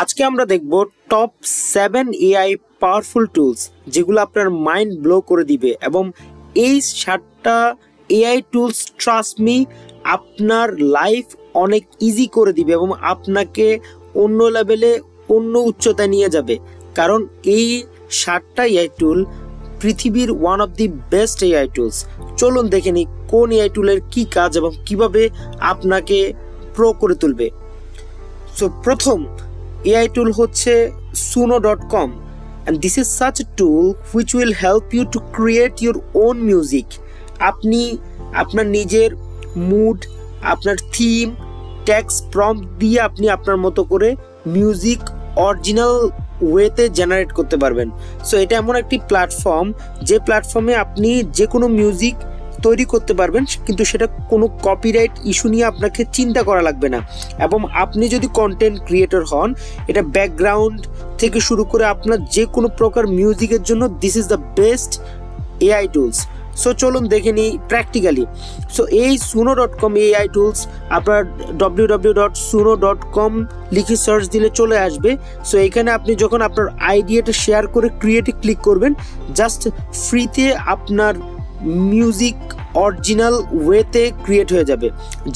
আজকে আমরা দেখব টপ 7 এআই পাওয়ারফুল টুলস যেগুলো আপনার মাইন্ড ব্লো করে দিবে এবং এই 7টা এআই টুলস ট্রাস্ট মি আপনার লাইফ অনেক ইজি করে দিবে এবং আপনাকে অন্য লেভেলে অন্য উচ্চতায় নিয়ে যাবে। কারণ এই 7টা এআই টুল পৃথিবীর one of the best AI tools. চলুন দেখে নিই কোন এআই টুলের কি কাজ এবং কিভাবে আপনাকে প্রো করে তুলবে। সো প্রথম AI tool হচ্ছে suno.com and this is such a tool which will help you to create your own music. আপনি আপনার নিজের মুড, আপনার থিম, টেক্সট প্রম্পট দিয়ে আপনি আপনার মতো করে মিউজিক অরিজিনাল ওয়েতে জেনারেট করতে পারবেন। সো এটা এমন একটি প্ল্যাটফর্ম যে প্ল্যাটফর্মে আপনি যে কোনো মিউজিক তৈরি করতে পারবেন, কিন্তু সেটা কোনো কপিরাইট ইস্যু নিয়ে আপনাকে চিন্তা করা লাগবে না। এবং আপনি যদি কন্টেন্ট ক্রিয়েটর হন, এটা ব্যাকগ্রাউন্ড থেকে শুরু করে আপনার যে কোনো প্রকার মিউজিকের জন্য this is the best AI tools. So চলুন দেখে নিই প্র্যাকটিক্যালি। সো এই suno.com এআই টুলস আপনার www.suno.com লিখে সার্চ দিলে চলে আসবে। সো এখানে আপনি যখন আপনার আইডিয়াটা শেয়ার করে ক্রিয়েটে ক্লিক করবেন, জাস্ট ফ্রিতে আপনার মিউজিক অরিজিনাল ওয়েতে ক্রিয়েট হয়ে যাবে,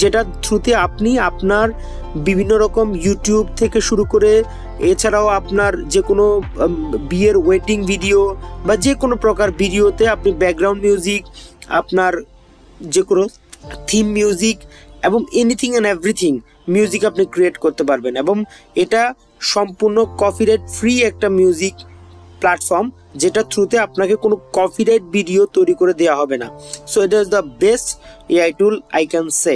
যেটা থ্রুতে আপনি আপনার বিভিন্ন রকম ইউটিউব থেকে শুরু করে এছাড়াও আপনার যে কোনো বিয়ের ওয়েডিং ভিডিও বা যে কোনো প্রকার ভিডিওতে আপনি ব্যাকগ্রাউন্ড মিউজিক, আপনার যে কোনো থিম মিউজিক এবং এনিথিং অ্যান্ড এভরিথিং মিউজিক আপনি ক্রিয়েট করতে পারবেন। এবং এটা সম্পূর্ণ কপিরাইট ফ্রি একটা মিউজিক প্ল্যাটফর্ম, যেটা থ্রুতে আপনাকে কোনো কপিরাইট ভিডিও তৈরি করে দেওয়া হবে না। সো এটা is the best AI tool I can say.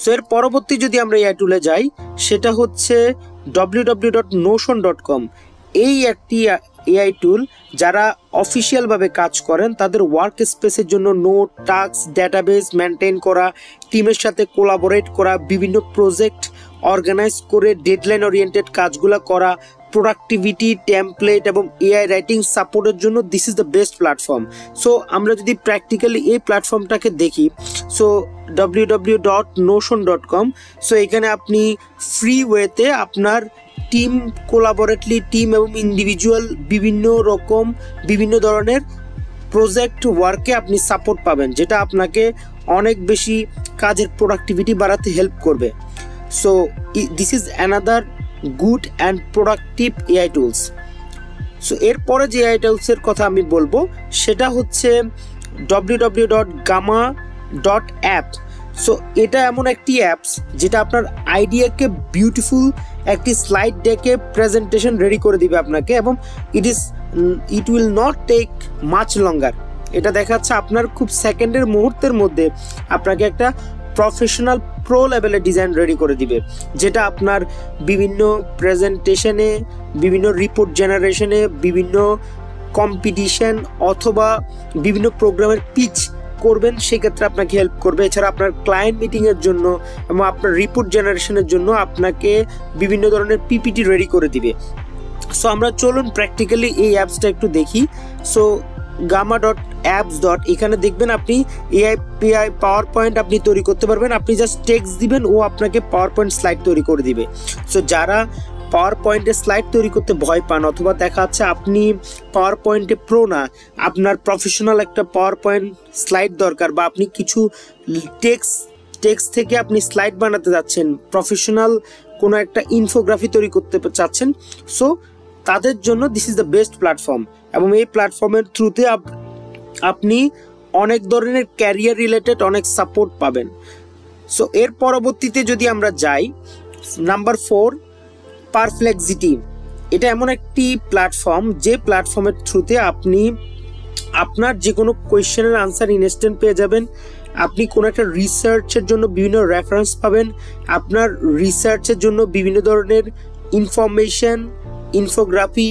So এর পরবর্তী যদি আমরা এআই টুলে যাই, সেটা হচ্ছে www.notion.com। এই একটি এআই টুল যারা অফিসিয়ালভাবে কাজ করেন তাদের ওয়ার্ক স্পেসের জন্য নোট, টাস্ক, ডেটাবেস মেনটেন করা, টিমের সাথে কোলাবোরেট করা, বিভিন্ন প্রজেক্ট অর্গানাইজ করে ডেডলাইন ওরিয়েন্টেড কাজগুলো করা, প্রোডাক্টিভিটি, টেমপ্লেট এবং এআই রাইটিং সাপোর্টের জন্য this is the best platform. So আমরা যদি প্র্যাকটিক্যালি এই প্ল্যাটফর্মটাকে দেখি, সো www.notion.com। সো এখানে আপনি ফ্রি ওয়েতে আপনার টিম কোলাবোরেটলি, টিম এবং ইন্ডিভিজুয়াল বিভিন্ন ধরনের প্রজেক্ট ওয়ার্কে আপনি সাপোর্ট পাবেন, যেটা আপনাকে অনেক বেশি কাজের প্রোডাক্টিভিটি বাড়াতে হেল্প করবে। So this is another good and productive AI tools. So এরপরে যে এআই টুলসের কথা আমি বলবো সেটা হচ্ছে www.gamma.app। সো এটা এমন একটি অ্যাপস যেটা আপনার আইডিয়াকে বিউটিফুল একটি স্লাইড ডেকে প্রেজেন্টেশন রেডি করে দিবে আপনাকে, এবং it will not take much longer. এটা দেখাচ্ছে আপনার খুব সেকেন্ডের মুহূর্তের মধ্যে আপনাকে একটা প্রফেশনাল প্রো লেভেলের ডিজাইন রেডি করে দিবে, যেটা আপনার বিভিন্ন প্রেজেন্টেশনে, বিভিন্ন রিপোর্ট জেনারেশনে, বিভিন্ন কম্পিটিশন অথবা বিভিন্ন প্রোগ্রামের পিচ করবেন, সেক্ষেত্রে আপনাকে হেল্প করবে। এছাড়া আপনার ক্লায়েন্ট মিটিংয়ের জন্য এবং আপনার রিপোর্ট জেনারেশনের জন্য আপনাকে বিভিন্ন ধরনের পিপিটি রেডি করে দিবে। সো আমরা চলুন প্র্যাকটিক্যালি এই অ্যাপসটা একটু দেখি। So gamma.apps. এখানে দেখবেন আপনি এআই পাওয়ার পয়েন্ট আপনি তৈরি করতে পারবেন। আপনি জাস্ট টেক্সট দিবেন ও আপনাকে পাওয়ার পয়েন্ট স্লাইড তৈরি করে দিবে। সো যারা পাওয়ার পয়েন্টে স্লাইড তৈরি করতে ভয় পান অথবা দেখা যাচ্ছে আপনি পাওয়ার পয়েন্টে প্রো না, আপনার প্রফেশনাল একটা পাওয়ার পয়েন্ট স্লাইড দরকার, বা আপনি কিছু টেক্সট থেকে আপনি স্লাইড বানাতে যাচ্ছেন, প্রফেশনাল কোনো একটা ইনফোগ্রাফি তৈরি করতে চাচ্ছেন, সো তাদের জন্য this is the best platform. এবং এই প্ল্যাটফর্মের থ্রুতে আপনি অনেক ধরনের ক্যারিয়ার রিলেটেড অনেক সাপোর্ট পাবেন। সো এর পরবর্তীতে যদি আমরা যাই, নাম্বার 4 পারপ্লেক্সিটি। এটা এমন একটি প্ল্যাটফর্ম যে প্ল্যাটফর্মের থ্রুতে আপনি আপনার যে কোনো কোয়েশ্চেনের আনসার ইনস্ট্যান্ট পেয়ে যাবেন। আপনি কোনো একটা রিসার্চের জন্য বিভিন্ন রেফারেন্স পাবেন, আপনার রিসার্চের জন্য বিভিন্ন ধরনের ইনফরমেশন, ইনফোগ্রাফি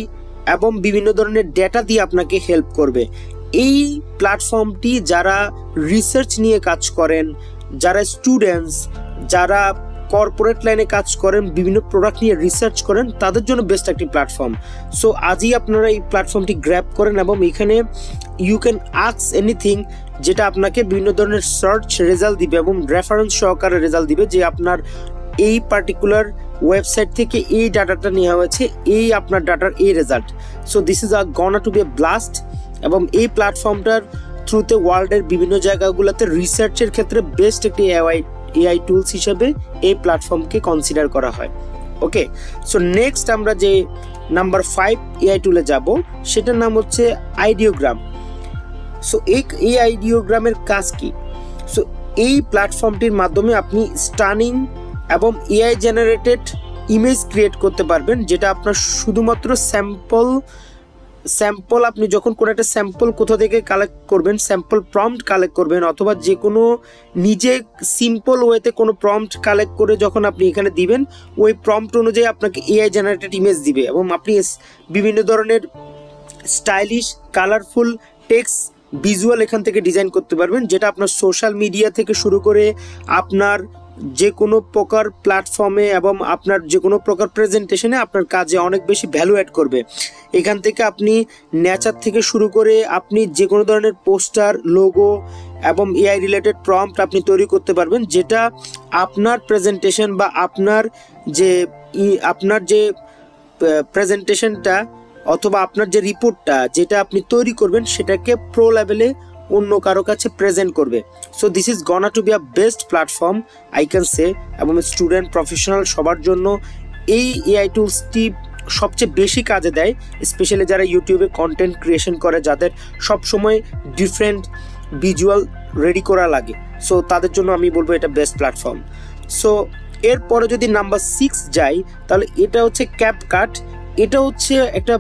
এবং বিভিন্ন ধরনের ডেটা দিয়ে আপনাকে হেল্প করবে। এই প্ল্যাটফর্মটি যারা রিসার্চ নিয়ে কাজ করেন, যারা স্টুডেন্টস, যারা কর্পোরেট লাইনে কাজ করেন, বিভিন্ন প্রোডাক্ট নিয়ে রিসার্চ করেন, তাদের জন্য বেস্ট একটি প্ল্যাটফর্ম। সো আজই আপনারা এই প্ল্যাটফর্মটি গ্র্যাব করেন এবং এখানে ইউ ক্যান আস্ক এনিথিং, যেটা আপনাকে বিভিন্ন ধরনের সার্চ রেজাল্ট দিবে এবং রেফারেন্স সহকারে রেজাল্ট দিবে যে আপনার এই পার্টিকুলার ওয়েবসাইট থেকে এই ডাটাটা নেওয়া হয়েছে, এই আপনার ডাটার এই result. So this is gonna to be a blast. এবং এই প্ল্যাটফর্মটার থ্রুতে ওয়ার্ল্ডের বিভিন্ন জায়গাগুলোতে রিসার্চের ক্ষেত্রে বেস্ট একটি এআই টুলস হিসেবে এই প্ল্যাটফর্মকে কনসিডার করা হয়। ওকে, সো নেক্সট আমরা যে নাম্বার 5 এআই টুলে যাব, সেটার নাম হচ্ছে আইডিওগ্রাম। সো এই আইডিওগ্রামের কাজ কি? সো এই প্ল্যাটফর্মটির মাধ্যমে আপনি স্টানিং এবং এআই জেনারেটেড ইমেজ ক্রিয়েট করতে পারবেন, যেটা আপনার শুধুমাত্র স্যাম্পল আপনি যখন কোনো একটা স্যাম্পল কোথা থেকে কালেক্ট করবেন, স্যাম্পল প্রম্পট কালেক্ট করবেন, অথবা যে কোনো নিজে সিম্পল ওয়েতে কোনো প্রম্পট কালেক্ট করে যখন আপনি এখানে দিবেন, ওই প্রম্পট অনুযায়ী আপনাকে এআই জেনারেটেড ইমেজ দিবে। এবং আপনি বিভিন্ন ধরনের স্টাইলিশ কালারফুল টেক্সট ভিজুয়াল এখান থেকে ডিজাইন করতে পারবেন, যেটা আপনার সোশ্যাল মিডিয়া থেকে শুরু করে আপনার যে কোনো প্রকার প্ল্যাটফর্মে এবং আপনার যে কোনো প্রকার প্রেজেন্টেশনে আপনার কাজে অনেক বেশি ভ্যালু অ্যাড করবে। এখান থেকে আপনি নেচার থেকে শুরু করে আপনি যে কোনো ধরনের পোস্টার, লোগো এবং এআই রিলেটেড প্রম্পট আপনি তৈরি করতে পারবেন, যেটা আপনার প্রেজেন্টেশন বা আপনার যে প্রেজেন্টেশনটা অথবা আপনার যে রিপোর্টটা যেটা আপনি তৈরি করবেন সেটাকে প্রো লেভেলে অন্য কারো কাছে প্রেজেন্ট করবে। So this is gonna to be a best platform I can say. এবং স্টুডেন্ট, প্রফেশনাল সবার জন্য এই এআই টুলসটি সবচেয়ে বেশি কাজে দেয়, স্পেশালি যারা ইউটিউবে কন্টেন্ট ক্রিয়েশন করে, যাদের সবসময় ডিফারেন্ট ভিজুয়াল রেডি করা লাগে। সো তাদের জন্য আমি বলবো এটা বেস্ট প্ল্যাটফর্ম। সো এরপরে যদি নাম্বার 6 যাই, তাহলে এটা হচ্ছে ক্যাপকাট। এটা হচ্ছে একটা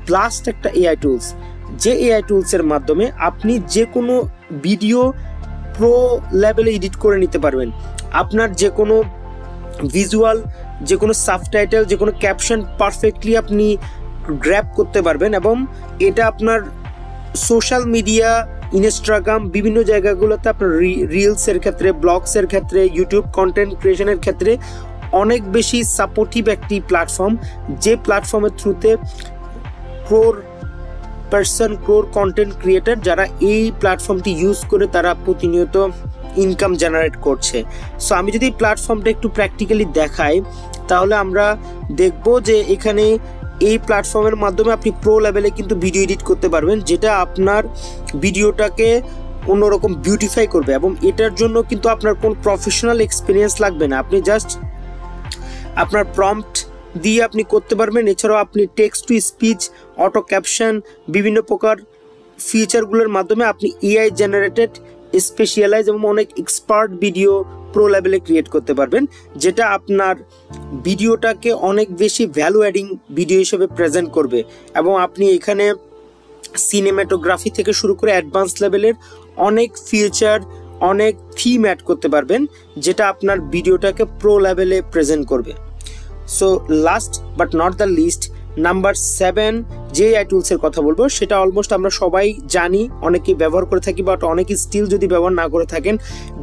ব্লাস্ট একটা এআই টুলস, যে এআই টুলসের মাধ্যমে আপনি যে কোনো ভিডিও প্রো লেভেলে এডিট করে নিতে পারবেন। আপনার যে কোনো ভিজুয়াল, যে কোনো সাবটাইটেল, যে কোনো ক্যাপশন পারফেক্টলি আপনি গ্র্যাব করতে পারবেন। এবং এটা আপনার সোশ্যাল মিডিয়া, ইনস্টাগ্রাম, বিভিন্ন জায়গাগুলোতে আপনার রিলসের ক্ষেত্রে, ব্লগসের ক্ষেত্রে, ইউটিউব কন্টেন্ট ক্রিয়েশনের ক্ষেত্রে অনেক বেশি সাপোর্টিভ একটি প্ল্যাটফর্ম, যে প্ল্যাটফর্মের থ্রুতে ক্রোর কন্টেন্ট ক্রিয়েটার যারা এই প্ল্যাটফর্মটি ইউজ করে তারা প্রতিনিয়ত ইনকাম জেনারেট করছে। সো আমি যদি এই প্ল্যাটফর্মটা একটু প্র্যাকটিক্যালি দেখাই, তাহলে আমরা দেখব যে এখানে এই প্ল্যাটফর্মের মাধ্যমে আপনি প্রো লেভেলে কিন্তু ভিডিও এডিট করতে পারবেন, যেটা আপনার ভিডিওটাকে অন্যরকম বিউটিফাই করবে। এবং এটার জন্য কিন্তু আপনার কোনো প্রফেশনাল এক্সপিরিয়েন্স লাগবে না, আপনি জাস্ট আপনার প্রম্পট দিয়ে আপনি করতে পারবেন। এছাড়াও আপনি text to speech, auto caption, বিভিন্ন প্রকার ফিচারগুলোর মাধ্যমে আপনি এআই জেনারেটেড স্পেশালাইজ এবং অনেক এক্সপার্ট ভিডিও প্রো লেভেলে ক্রিয়েট করতে পারবেন, যেটা আপনার ভিডিওটাকে অনেক বেশি ভ্যালু অ্যাডিং ভিডিও হিসেবে প্রেজেন্ট করবে। এবং আপনি এখানে সিনেমাটোগ্রাফি থেকে শুরু করে অ্যাডভান্স লেভেলের অনেক ফিচার, অনেক থিম অ্যাড করতে পারবেন, যেটা আপনার ভিডিওটাকে প্রো লেভেলে প্রেজেন্ট করবে। So last but not the list, number 7 যে এআই টুলসের কথা বলবো, সেটা অলমোস্ট আমরা সবাই জানি, অনেকেই ব্যবহার করে থাকি, বাট অনেকে স্টিল যদি ব্যবহার না করে থাকেন,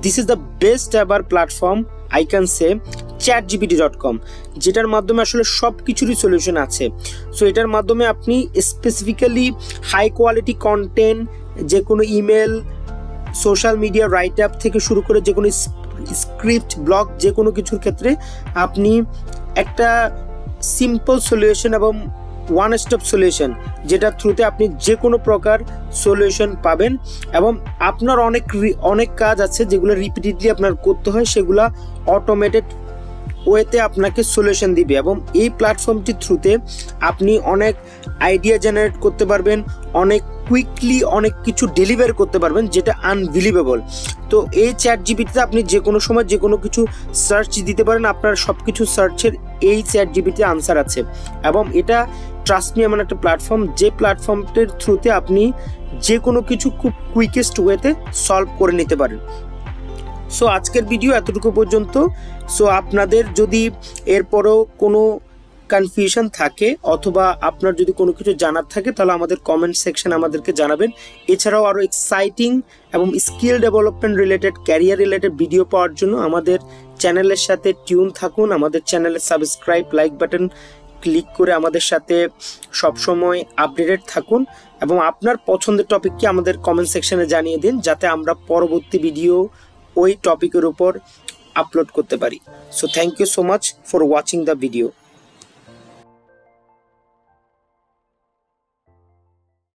this is the best ever platform I can say, chatgpt.com, যেটার মাধ্যমে আসলে সব কিছুরই সলিউশন আছে। সো এটার মাধ্যমে আপনি স্পেসিফিক্যালি হাই কোয়ালিটি কন্টেন্ট, যে কোনো email, social media right up থেকে শুরু করে যে কোনো স্ক্রিপ্ট, ব্লগ, যে কোনো কিছুর ক্ষেত্রে আপনি একটা সিম্পল সলিউশন এবং ওয়ান স্টপ সলিউশন, যেটার থ্রুতে আপনি যে কোনো প্রকার সলিউশন পাবেন। এবং আপনার অনেক কাজ আছে যেগুলো রিপিটেডলি আপনার করতে হয়, সেগুলা অটোমেটেড ওয়েতে আপনাকে সলিউশন দিবে। এবং এই প্ল্যাটফর্মটির থ্রুতে আপনি অনেক আইডিয়া জেনারেট করতে পারবেন, অনেক কুইকলি অনেক কিছু ডেলিভার করতে পারবেন, যেটা আনবিলিভেবল। তো এই চ্যাটজিপিটিতে আপনি যে কোনো সময় যে কোনো কিছু সার্চ দিতে পারেন, আপনার সব কিছু সার্চের এই চ্যাটজিপিটিতে আনসার আছে। এবং এটা ট্রাস্ট মি এমন একটা প্ল্যাটফর্ম, যে প্ল্যাটফর্মটির থ্রুতে আপনি যে কোনো কিছু খুব কুইকেস্ট ওয়েতে সলভ করে নিতে পারেন। সো আজকের ভিডিও এতটুকু পর্যন্ত। সো আপনাদের যদি এরপরেও কোনো কনফিউশন থাকে অথবা আপনার যদি কোনো কিছু জানার থাকে, তাহলে আমাদের কমেন্ট সেকশন আমাদেরকে জানাবেন। এছাড়াও আরও এক্সাইটিং এবং skill development related, career related video পাওয়ার জন্য আমাদের চ্যানেলের সাথে টিউন থাকুন। আমাদের চ্যানেলে সাবস্ক্রাইব, লাইক বাটন ক্লিক করে আমাদের সাথে সবসময় আপডেটেড থাকুন। এবং আপনার পছন্দের টপিককে আমাদের কমেন্ট সেকশনে জানিয়ে দিন, যাতে আমরা পরবর্তী ভিডিও ওই টপিকের উপর আপলোড করতে পারি। So thank you so much for watching the video.